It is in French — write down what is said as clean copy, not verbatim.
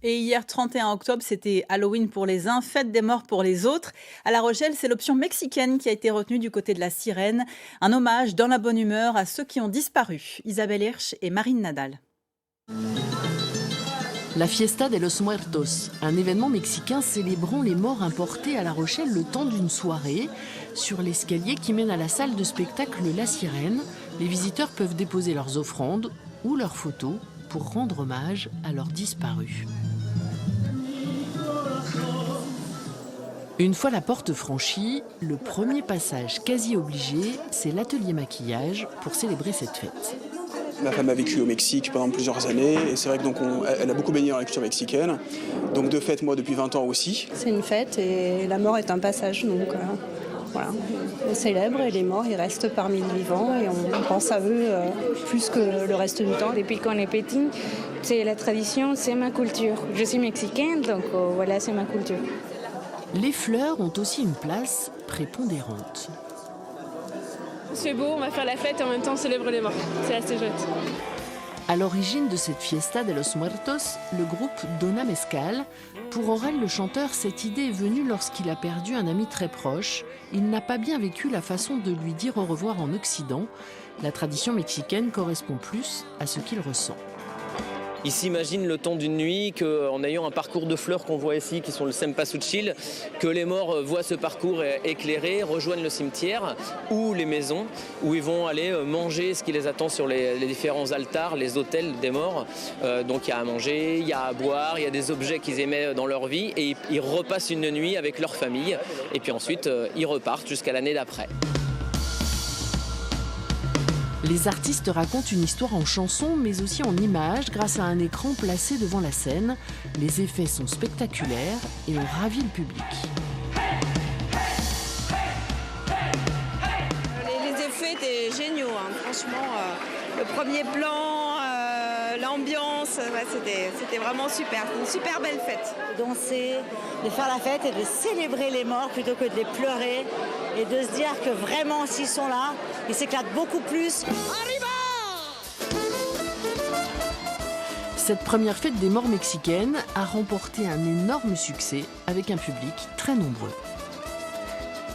Et hier, 31 octobre, c'était Halloween pour les uns, fête des morts pour les autres. À La Rochelle, c'est l'option mexicaine qui a été retenue du côté de la sirène. Un hommage dans la bonne humeur à ceux qui ont disparu. Isabelle Hirsch et Marine Nadal. La Fiesta de los Muertos, un événement mexicain célébrant les morts importés à La Rochelle le temps d'une soirée. Sur l'escalier qui mène à la salle de spectacle La Sirène, les visiteurs peuvent déposer leurs offrandes ou leurs photos pour rendre hommage à leurs disparus. Une fois la porte franchie, le premier passage quasi obligé, c'est l'atelier maquillage pour célébrer cette fête. Ma femme a vécu au Mexique pendant plusieurs années et c'est vrai que elle a beaucoup baigné dans la culture mexicaine. Donc de fait, moi depuis 20 ans aussi. C'est une fête et la mort est un passage. Donc voilà, on célèbre et les morts ils restent parmi les vivants et on pense à eux plus que le reste du temps. Depuis qu'on est petit, c'est la tradition, c'est ma culture. Je suis mexicaine, donc voilà, c'est ma culture. Les fleurs ont aussi une place prépondérante. C'est beau, on va faire la fête et en même temps célébrer les morts. C'est assez chouette. À l'origine de cette Fiesta de los Muertos, le groupe Dona Mezcal. Pour Aurel, le chanteur, cette idée est venue lorsqu'il a perdu un ami très proche. Il n'a pas bien vécu la façon de lui dire au revoir en Occident. La tradition mexicaine correspond plus à ce qu'il ressent. Il s'imagine le temps d'une nuit qu'en ayant un parcours de fleurs qu'on voit ici, qui sont le Cempasúchil, que les morts voient ce parcours éclairé, rejoignent le cimetière ou les maisons où ils vont aller manger ce qui les attend sur les différents altars, les autels des morts. Donc il y a à manger, il y a à boire, il y a des objets qu'ils aimaient dans leur vie et ils repassent une nuit avec leur famille et puis ensuite ils repartent jusqu'à l'année d'après. Les artistes racontent une histoire en chanson, mais aussi en images, grâce à un écran placé devant la scène. Les effets sont spectaculaires et ont ravi le public. Les effets étaient géniaux, hein. Franchement. Le premier plan, l'ambiance, c'était vraiment super. Une super belle fête. Danser, de faire la fête et de célébrer les morts plutôt que de les pleurer et de se dire que vraiment s'ils sont là, ils s'éclatent beaucoup plus. Cette première fête des morts mexicaines a remporté un énorme succès avec un public très nombreux.